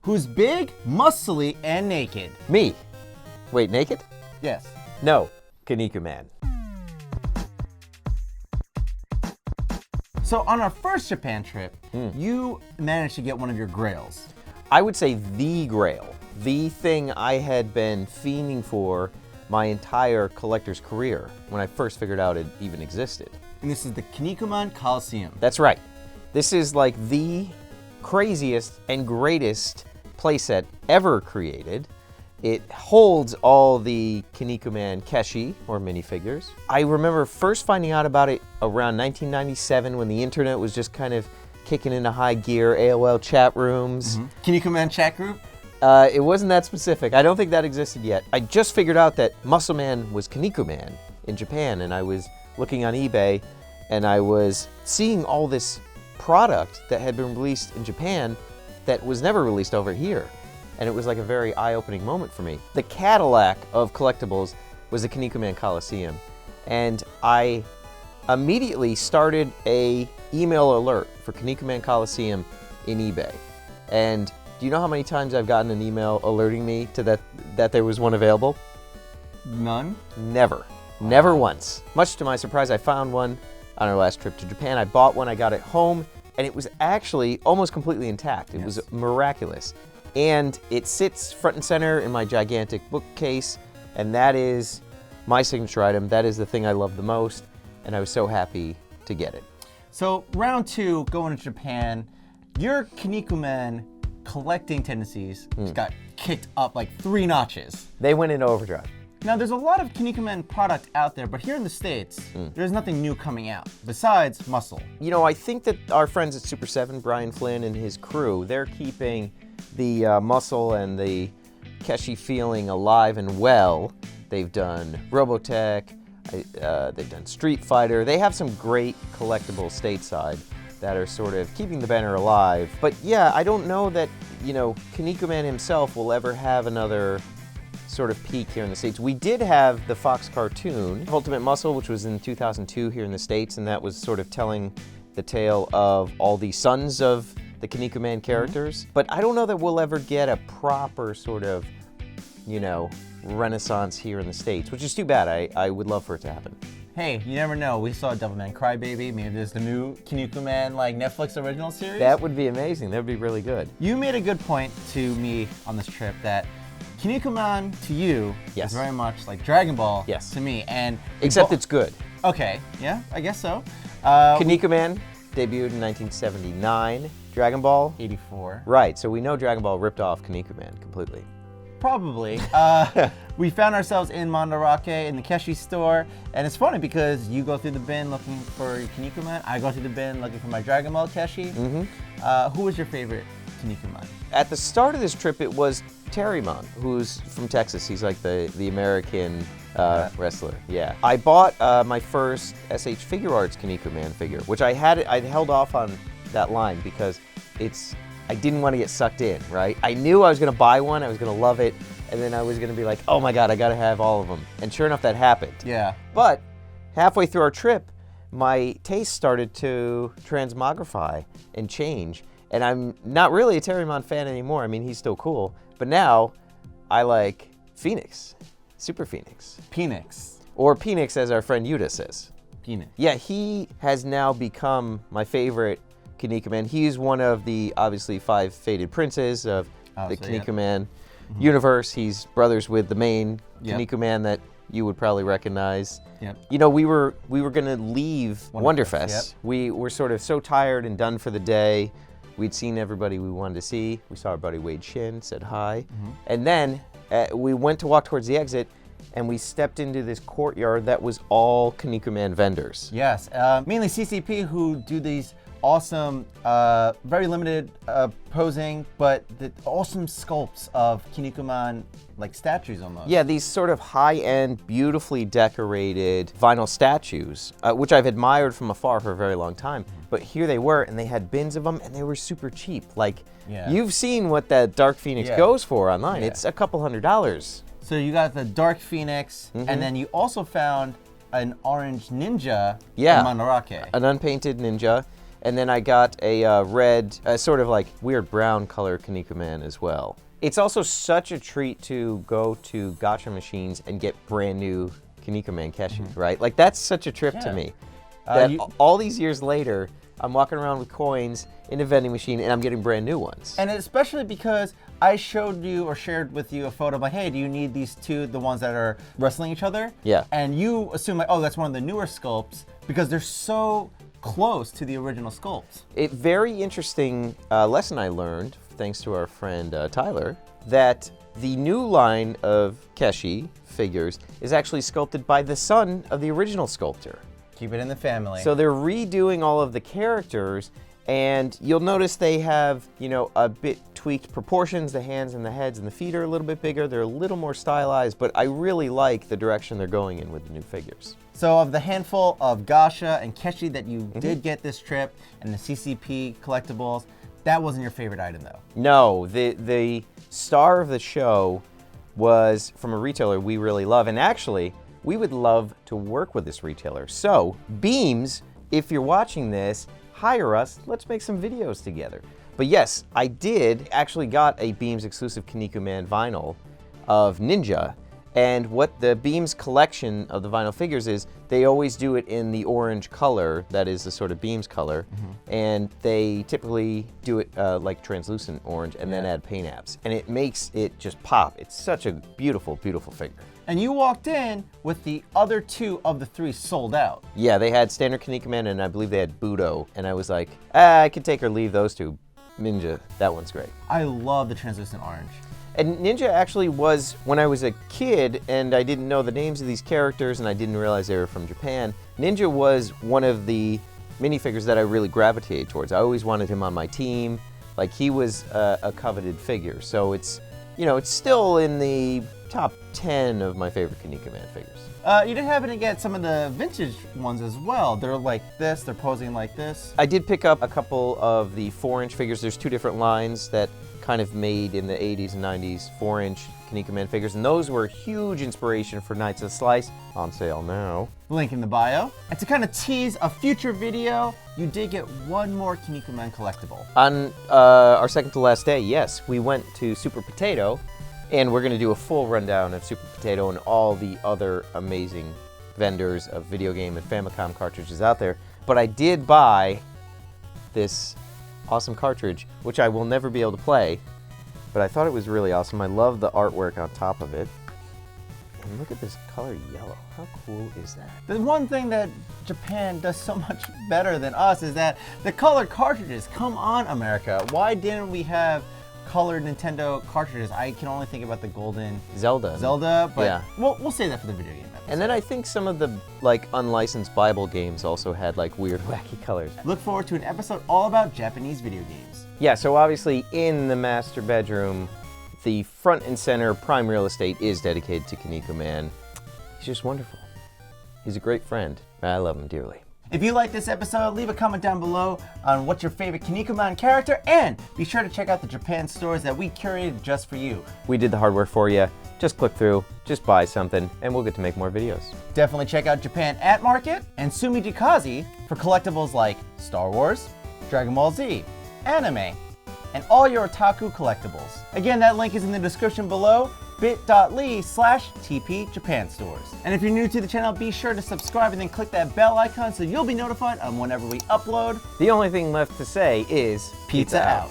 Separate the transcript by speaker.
Speaker 1: who's big, muscly, and naked?
Speaker 2: Me. Wait, naked?
Speaker 1: Yes.
Speaker 2: No, Kinnikuman.
Speaker 1: So on our first Japan trip, you managed to get one of your grails.
Speaker 2: I would say the grail, the thing I had been fiending for my entire collector's career when I first figured out it even existed.
Speaker 1: And this is the Kinnikuman Coliseum.
Speaker 2: That's right. This is like the craziest and greatest playset ever created. It holds all the Kinnikuman Keshi, or minifigures. I remember first finding out about it around 1997 when the internet was just kind of kicking into high gear, AOL chat rooms.
Speaker 1: Kinnikuman chat group?
Speaker 2: It wasn't that specific. I don't think that existed yet. I just figured out that Muscle Man was Kinnikuman in Japan, and I was looking on eBay, and I was seeing all this product that had been released in Japan that was never released over here. And it was like a very eye-opening moment for me. The Cadillac of collectibles was the Kinnikuman Coliseum. And I immediately started a email alert for Kinnikuman Coliseum in eBay. And do you know how many times I've gotten an email alerting me to that there was one available?
Speaker 1: None?
Speaker 2: Never. Never once. Much to my surprise, I found one on our last trip to Japan. I bought one, I got it home, and it was actually almost completely intact. It was miraculous. And it sits front and center in my gigantic bookcase, and that is my signature item. That is the thing I love the most, and I was so happy to get it.
Speaker 1: So round two, going to Japan, your Kinnikuman collecting tendencies just got kicked up like 3 notches.
Speaker 2: They went into overdrive.
Speaker 1: Now there's a lot of Kinnikuman product out there, but here in the States, there's nothing new coming out, besides M.U.S.C.L.E.
Speaker 2: You know, I think that our friends at Super 7, Brian Flynn and his crew, they're keeping the M.U.S.C.L.E. and the Keshi feeling alive and well. They've done Robotech, they've done Street Fighter. They have some great collectibles stateside that are sort of keeping the banner alive. But yeah, I don't know that, you know, Kinnikuman himself will ever have another sort of peak here in the States. We did have the Fox cartoon, Ultimate Muscle, which was in 2002 here in the States, and that was sort of telling the tale of all the sons of the Kinnikuman characters. But I don't know that we'll ever get a proper sort of, you know, renaissance here in the States, which is too bad. I would love for it to happen.
Speaker 1: Hey, you never know. We saw Devilman Crybaby. Maybe there's the new Kinnikuman like Netflix original series.
Speaker 2: That would be amazing. That would be really good.
Speaker 1: You made a good point to me on this trip that Kinnikuman to you is very much like Dragon Ball to me. And
Speaker 2: except it's good.
Speaker 1: Okay, yeah, I guess so.
Speaker 2: Kinnikuman debuted in 1979. Dragon Ball?
Speaker 1: 84.
Speaker 2: Right, so we know Dragon Ball ripped off Kinnikuman completely.
Speaker 1: Probably. We found ourselves in Mandarake in the Keshi store, and it's funny because you go through the bin looking for your Kinnikuman, I go through the bin looking for my Dragon Ball Keshi. Who was your favorite Kinnikuman?
Speaker 2: At the start of this trip, it was Terrymon, who's from Texas. He's like the American wrestler. Yeah. I bought my first SH Figure Arts Kinnikuman figure, which I'd held off on that line because I didn't want to get sucked in, right? I knew I was going to buy one, I was going to love it, and then I was going to be like, oh my God, I got to have all of them. And sure enough, that happened.
Speaker 1: Yeah.
Speaker 2: But halfway through our trip, my taste started to transmogrify and change. And I'm not really a Terrymon fan anymore. I mean, he's still cool. But now, I like Phoenix. Super Phoenix.
Speaker 1: Phoenix.
Speaker 2: Or Phoenix, as our friend Yuta says.
Speaker 1: Phoenix.
Speaker 2: Yeah, he has now become my favorite Kinnikuman. He's one of the, obviously, 5 Fated Princes of the Kinnikuman universe. He's brothers with the main Kinnikuman that you would probably recognize. You know, we were going to leave Wonderfest. We were sort of so tired and done for the day. We'd seen everybody we wanted to see. We saw our buddy Wade Shin, said hi. And then we went to walk towards the exit, and we stepped into this courtyard that was all Kinnikuman vendors.
Speaker 1: Yes, mainly CCP who do these awesome, very limited posing, but the awesome sculpts of Kinnikuman, like statues almost.
Speaker 2: Yeah, these sort of high-end, beautifully decorated vinyl statues, which I've admired from afar for a very long time. But here they were, and they had bins of them, and they were super cheap. Like, you've seen what that Dark Phoenix goes for online. It's a couple $100.
Speaker 1: So you got the Dark Phoenix, and then you also found an orange ninja in Mandarake.
Speaker 2: An unpainted ninja. And then I got a red, sort of like weird brown color Kinnikuman as well. It's also such a treat to go to gacha machines and get brand new Kinnikuman Keshi, right? Like that's such a trip to me. That all these years later, I'm walking around with coins in a vending machine and I'm getting brand new ones.
Speaker 1: And especially because I showed you or shared with you a photo like, hey, do you need these two, the ones that are wrestling each other?
Speaker 2: Yeah.
Speaker 1: And you assume like, oh, that's one of the newer sculpts because they're so close to the original sculpts.
Speaker 2: A very interesting lesson I learned, thanks to our friend Tyler, that the new line of Keshi figures is actually sculpted by the son of the original sculptor.
Speaker 1: Keep it in the family.
Speaker 2: So they're redoing all of the characters, and you'll notice they have, you know, a bit tweaked proportions. The hands and the heads and the feet are a little bit bigger. They're a little more stylized, but I really like the direction they're going in with the new figures.
Speaker 1: So of the handful of gacha and Keshi that you did get this trip and the CCP collectibles, that wasn't your favorite item though?
Speaker 2: No, the star of the show was from a retailer we really love, and actually, we would love to work with this retailer. So, Beams, if you're watching this, hire us, let's make some videos together. But yes, I did actually got a Beams exclusive Kinnikuman vinyl of Ninja, and what the Beams collection of the vinyl figures is, they always do it in the orange color, that is the sort of Beams color, and they typically do it like translucent orange and then add paint apps. And it makes it just pop. It's such a beautiful, beautiful figure.
Speaker 1: And you walked in with the other two of the three sold out.
Speaker 2: Yeah, they had standard Kinnikuman and I believe they had Budo, and I was like, I could take or leave those two. Ninja, that one's great.
Speaker 1: I love the translucent orange.
Speaker 2: And Ninja actually was, when I was a kid and I didn't know the names of these characters and I didn't realize they were from Japan, Ninja was one of the minifigures that I really gravitated towards. I always wanted him on my team. Like, he was a coveted figure. So it's, you know, it's still in the top 10 of my favorite Kinnikuman figures.
Speaker 1: You did happen to get some of the vintage ones as well. They're like this, they're posing like this.
Speaker 2: I did pick up a couple of the 4-inch figures. There's two different lines that kind of made in the 80s and 90s 4-inch Kinnikuman figures, and those were a huge inspiration for Knights of the Slice, on sale now.
Speaker 1: Link in the bio. And to kind of tease a future video, you did get one more Kinnikuman collectible.
Speaker 2: On our second to last day, yes, we went to Super Potato, and we're going to do a full rundown of Super Potato and all the other amazing vendors of video game and Famicom cartridges out there. But I did buy this awesome cartridge, which I will never be able to play, but I thought it was really awesome. I love the artwork on top of it. And look at this color yellow. How cool is that?
Speaker 1: The one thing that Japan does so much better than us is that the colored cartridges. Come on, America. Why didn't we have colored Nintendo cartridges? I can only think about the golden Zelda, but
Speaker 2: yeah.
Speaker 1: we'll save that for the video game episode.
Speaker 2: And then I think some of the like unlicensed Bible games also had like weird wacky colors.
Speaker 1: Look forward to an episode all about Japanese video games.
Speaker 2: Yeah, so obviously in the master bedroom, the front and center prime real estate is dedicated to Kinnikuman. He's just wonderful. He's a great friend. I love him dearly.
Speaker 1: If you like this episode, leave a comment down below on what's your favorite Kinnikuman character, and be sure to check out the Japan stores that we curated just for you.
Speaker 2: We did the hard work for you. Just click through, just buy something, and we'll get to make more videos.
Speaker 1: Definitely check out Japan at Market and Sumijikazi for collectibles like Star Wars, Dragon Ball Z, anime, and all your otaku collectibles. Again, that link is in the description below, bit.ly/TP Japan stores. And if you're new to the channel, be sure to subscribe and then click that bell icon so you'll be notified on whenever we upload.
Speaker 2: The only thing left to say is
Speaker 1: Pizza out.